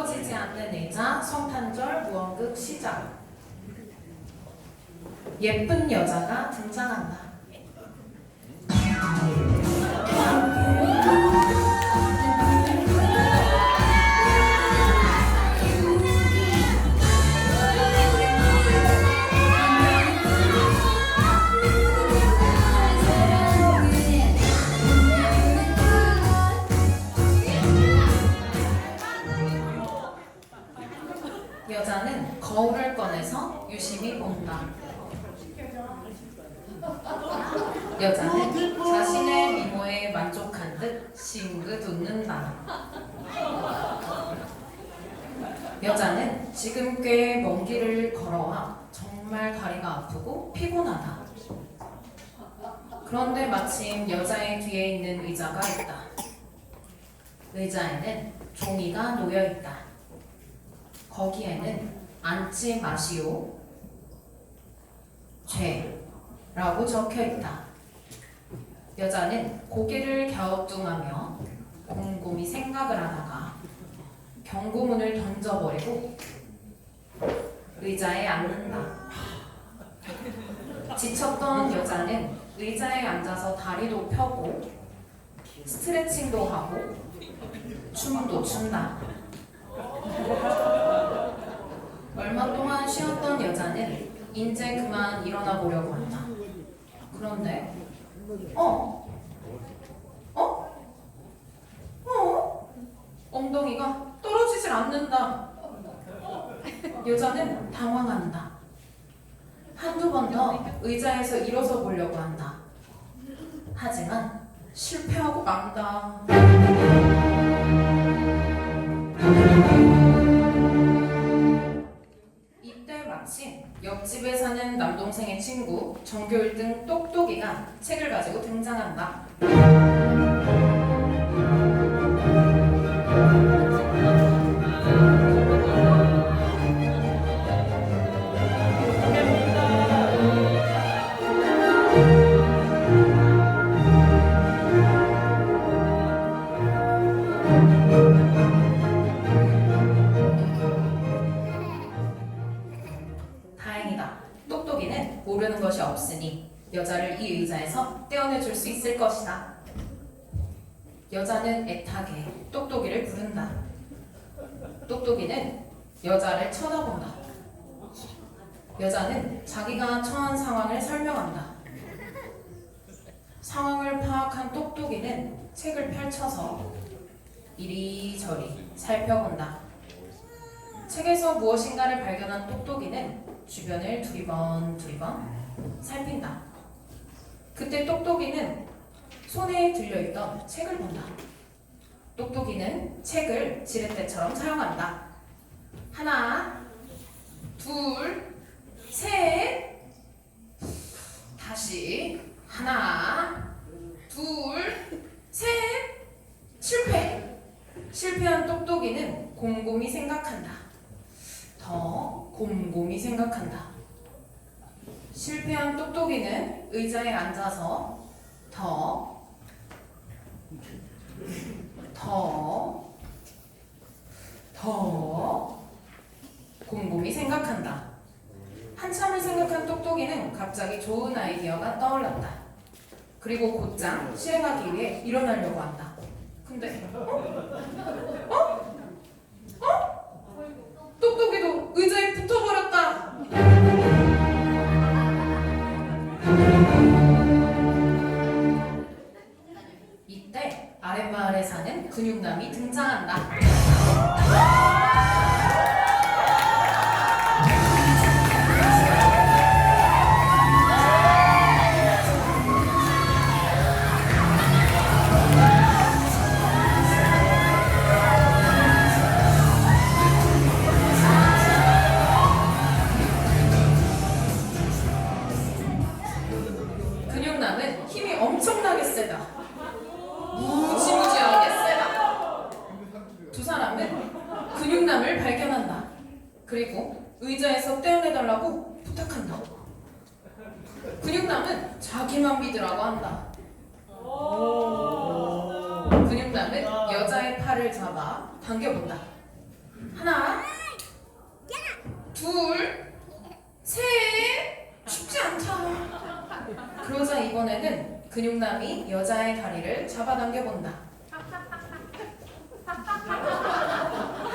떨어지지 않는 의자 성탄절 무언극 시작. 예쁜 여자가 등장한다. 여자는 거울을 꺼내서 유심히 본다. 여자는 자신의 미모에 만족한 듯 싱긋 웃는다. 여자는 지금 꽤 먼 길을 걸어와 정말 다리가 아프고 피곤하다. 그런데 마침 여자의 뒤에 있는 의자가 있다. 의자에는 종이가 놓여 있다. 거기에는 앉지 마시오, 죄라고 적혀 있다. 여자는 고개를 갸우뚱하며 곰곰이 생각을 하다가 경고문을 던져버리고 의자에 앉는다. 지쳤던 여자는 의자에 앉아서 다리도 펴고 스트레칭도 하고 춤도 춘다. 얼마 동안 쉬었던 여자는 이제 그만 일어나 보려고 한다. 그런데 엉덩이가 떨어지질 않는다. 여자는 당황한다. 한두 번 더 의자에서 일어서 보려고 한다. 하지만 실패하고 만다. 이때 마침 옆집에 사는 남동생의 친구 전교 1등 똑똑이가 책을 가지고 등장한다. 다행이다. 똑똑이는 모르는 것이 없으니 여자를 이 의자에서 떼어내줄 수 있을 것이다. 여자는 애타게 똑똑이를 부른다. 똑똑이는 여자를 쳐다본다. 여자는 자기가 처한 상황을 설명한다. 상황을 파악한 똑똑이는 책을 펼쳐서 이리저리 살펴본다. 책에서 무엇인가를 발견한 똑똑이는 주변을 두리번 살핀다. 그때 똑똑이는 손에 들려있던 책을 본다. 똑똑이는 책을 지렛대처럼 사용한다. 하나, 둘, 셋. 다시 하나, 둘, 셋. 실패. 실패한 똑똑이는 곰곰이 생각한다. 더 곰곰이 생각한다. 실패한 똑똑이는 의자에 앉아서 더 곰곰이 생각한다. 한참을 생각한 똑똑이는 갑자기 좋은 아이디어가 떠올랐다. 그리고 곧장 실행하기 위해 일어나려고 한다. 근데 똑똑이도 의자에 붙어버렸다. 이때 아랫마을에 사는 근육남이 등장한다. 근육남은 힘이 엄청나게 세다. 무지무지하게 세다. 두 사람은 근육남을 발견한다. 그리고 의자에서 떼어내달라고 부탁한다. 근육남은 자기만 믿으라고 한다. 근육남은 여자의 팔을 잡아 당겨본다. 하나, 둘, 셋. 쉽지 않다. 그러자 이번에는 근육남이 여자의 다리를 잡아당겨 본다.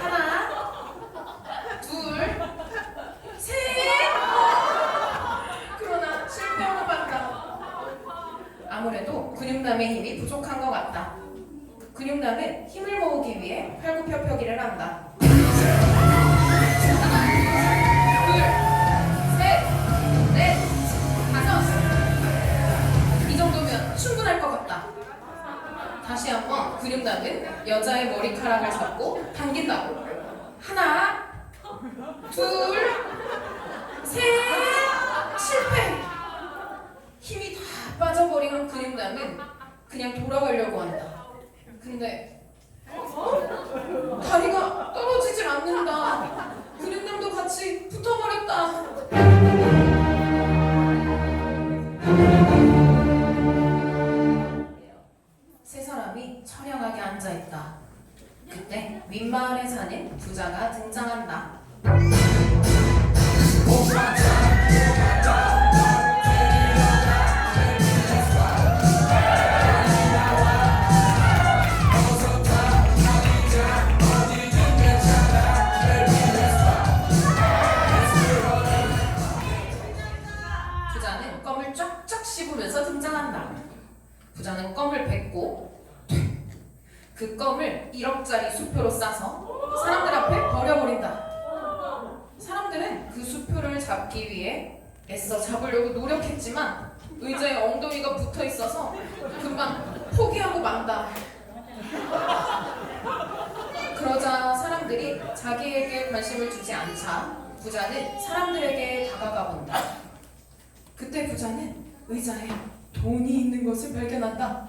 하나, 둘, 셋. 그러나 실패하고 봤다. 아무래도 근육남의 힘이 부족한 것 같다. 근육남은 힘을 모으기 위해 팔굽혀펴기를 한다. 하나, 둘, 셋, 넷, 다섯. 이 정도면 충분할 것 같다. 다시 한번 근육남은 여자의 머리카락을 잡고 당긴다고. 하나, 둘, 셋. 실패. 힘이 다 빠져버린 근육남은 그냥 돌아가려고 한다. 근데 다리가 떨어지질 않는다. 근육남도 같이 붙어버렸다. 세 사람이 처량하게 앉아있다. 그때 윗마을에 사는 부자가 등장한다. 부자는 껌을 쫙쫙 씹으면서 등장한다. 부자는 껌을 뱉고 그 껌을 1억짜리 수표로 싸서 사람들 앞에 버려버린다. 사람들은 그 수표를 잡기 위해 애써 잡으려고 노력했지만 의자에 엉덩이가 붙어 있어서 금방 포기하고 만다. 그러자 사람들이 자기에게 관심을 주지 않자 부자는 사람들에게 다가가 본다. 그때 부자는 의자에 돈이 있는 것을 발견한다.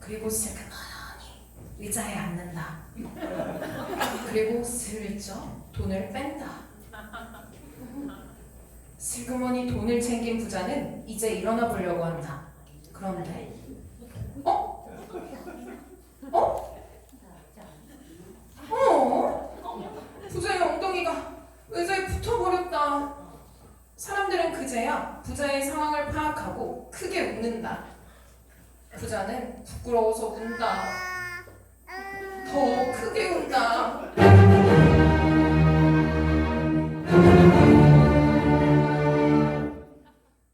그리고 슬그머니 의자에 앉는다. 그리고 슬쩍 돈을 뺀다. 슬그머니 돈을 챙긴 부자는 이제 일어나 보려고 한다. 그런데 부자의 엉덩이가 의자에 붙어버렸다. 사람들은 그제야 부자의 상황을 파악하고 크게 웃는다. 부자는 부끄러워서 운다. 더 크게 운다.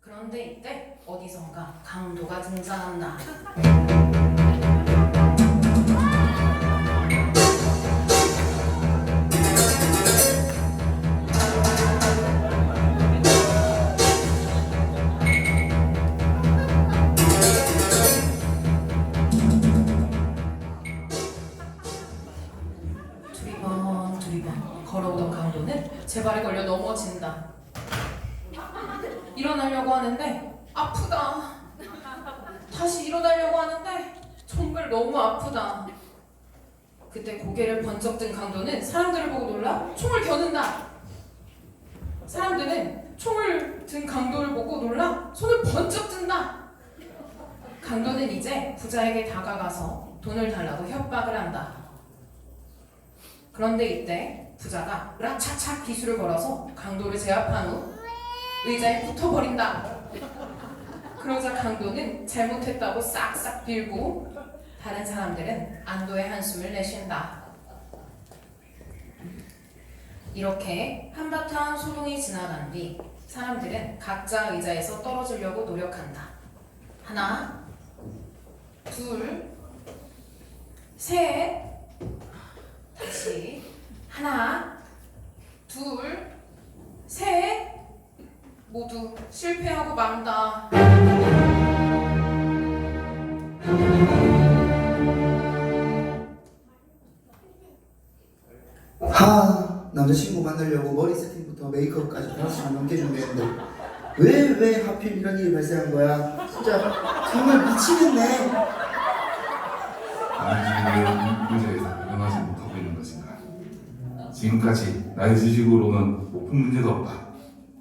그런데 이때 어디선가 강도가 등장한다. 두리번 걸어오던 강도는 제 발에 걸려 넘어진다. 일어나려고 하는데 아프다. 다시 일어나려고 하는데 정말 너무 아프다. 그때 고개를 번쩍 든 강도는 사람들을 보고 놀라 총을 겨눈다. 사람들은 총을 든 강도를 보고 놀라 손을 번쩍 든다. 강도는 이제 부자에게 다가가서 돈을 달라고 협박을 한다. 그런데 이때 부자가 으라차차 기술을 걸어서 강도를 제압한 후 의자에 붙어버린다. 그러자 강도는 잘못했다고 싹싹 빌고 다른 사람들은 안도의 한숨을 내쉰다. 이렇게 한바탕 소동이 지나간 뒤 사람들은 각자 의자에서 떨어지려고 노력한다. 하나, 둘, 셋. 다시 하나, 둘, 셋. 모두 실패하고 만다. 남자친구 만나려고 머리 세팅부터 메이크업까지 5시간 넘게 준비했는데 왜 하필 이런 일이 발생한 거야? 진짜 정말 미치겠네. 나는 지금 이 의자에서 일어나지 못하고 있는 것인가? 지금까지 나의 지식으로는 높은 문제도 없다.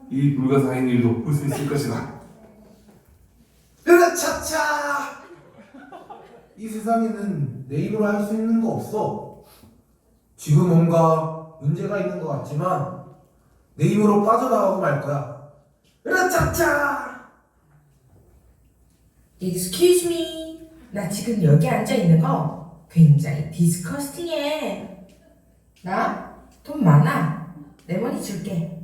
이 불가사의인 일도 볼 수 있을 것이다. 으라차차! 이 세상에는 내 입으로 할 수 있는 거 없어. 지금 뭔가 문제가 있는 것 같지만 내 힘으로 빠져나가고 말 거야. 으라차차! Excuse me. 나 지금 여기 앉아 있는 거 굉장히 디스커스팅해. 나 돈 많아. 내 머니 줄게.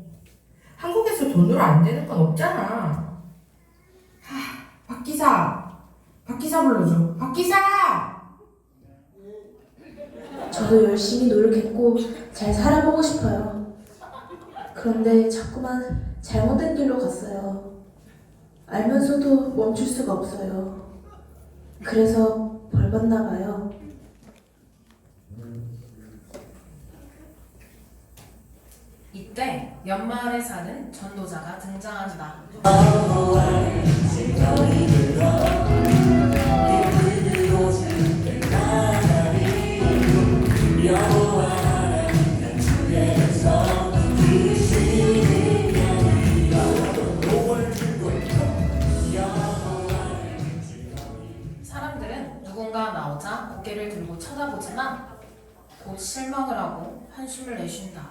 한국에서 돈으로 안 되는 건 없잖아. 박기사. 박기사 불러줘. 박기사! 저도 열심히 노력했고 잘 살아보고 싶어요. 그런데 자꾸만 잘못된 길로 갔어요. 알면서도 멈출 수가 없어요. 그래서 벌 받나 봐요. 이때 연마을에 사는 전도자가 등장한다. 사람들은 누군가 나오자 고개를 들고 쳐다보지만 곧 실망을 하고 한숨을 내쉰다.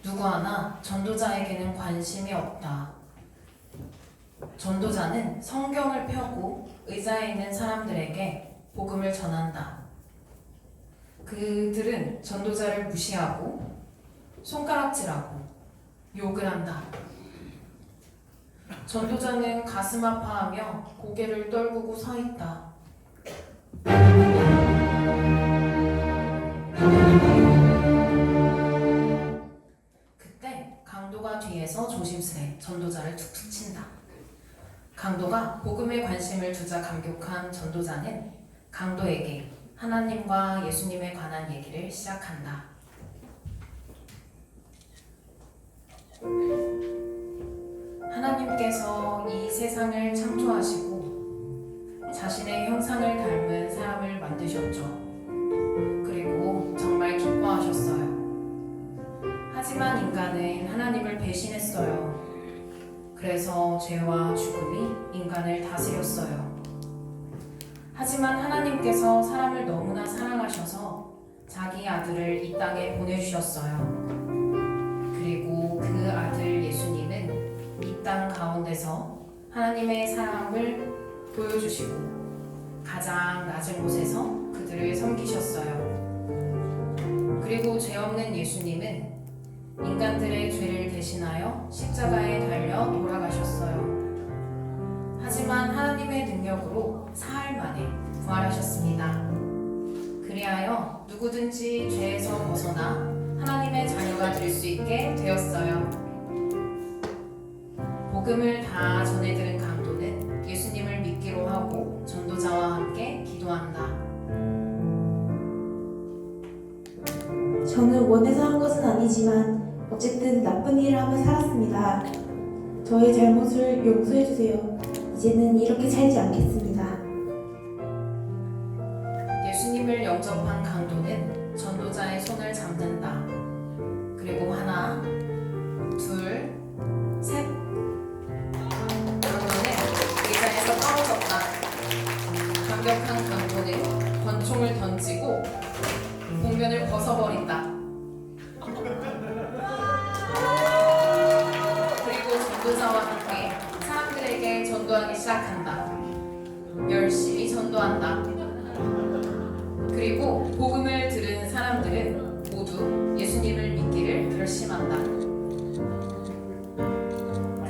누구 하나 전도자에게는 관심이 없다. 전도자는 성경을 펴고 의자에 있는 사람들에게 복음을 전한다. 그들은 전도자를 무시하고 손가락질하고 욕을 한다. 전도자는 가슴 아파하며 고개를 떨구고 서 있다. 그때 강도가 뒤에서 조심스레 전도자를 툭툭 친다. 강도가 복음에 관심을 두자 감격한 전도자는 강도에게 하나님과 예수님에 관한 얘기를 시작한다. 하나님께서 이 세상을 창조하시고 자신의 형상을 닮은 사람을 만드셨죠. 그리고 정말 기뻐하셨어요. 하지만 인간은 하나님을 배신했어요. 그래서 죄와 죽음이 인간을 다스렸어요. 하지만 하나님께서 사람을 너무나 사랑하셔서 자기 아들을 이 땅에 보내주셨어요. 그리고 그 아들 예수님은 이 땅 가운데서 하나님의 사랑을 보여주시고 가장 낮은 곳에서 그들을 섬기셨어요. 그리고 죄 없는 예수님은 인간들의 죄를 대신하여 십자가에 달려 돌아가셨어요. 하지만 하나님의 능력으로 사흘 만에 부활하셨습니다. 그리하여 누구든지 죄에서 벗어나 하나님의 자녀가 될 수 있게 되었어요. 복음을 다 전해 들은 강도는 예수님을 믿기로 하고 전도자와 함께 기도한다. 저는 원해서 한 것은 아니지만 어쨌든 나쁜 일을 하며 살았습니다. 저의 잘못을 용서해 주세요. 이제는 이렇게 살지 않겠습니다. 예수님을 영접한 강도는 전도자의 손을 잡는다. 그리고 하나, 둘, 셋. 강도는 의자에서 떨어졌다. 감격한 강도는 권총을 던지고 복면을 벗어버린다. 그리고 전도자와 함께 사람들에게 전도하기 시작한다. 열심히 전도한다. 그리고 복음을 들은 사람들은 모두 예수님을 믿기를 결심한다.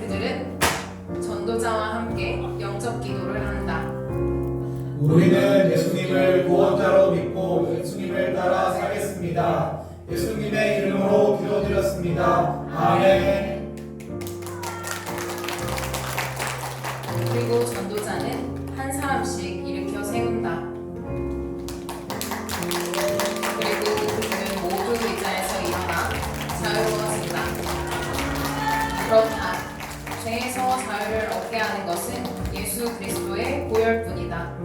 그들은 전도자와 함께 영접 기도를 한다. 우리는 예수님을 구원자로 믿고 예수님을 따라 살겠습니다. 예수님의 이름으로 기도드렸습니다. 아멘. 그리고 전도자는 한 사람씩 일으켜 세운다. 그리고 그들은 모두 의자에서 일어나 자유로워진다. 그렇다. 죄에서 자유를 얻게 하는 것은 예수 그리스도의 보혈뿐이다.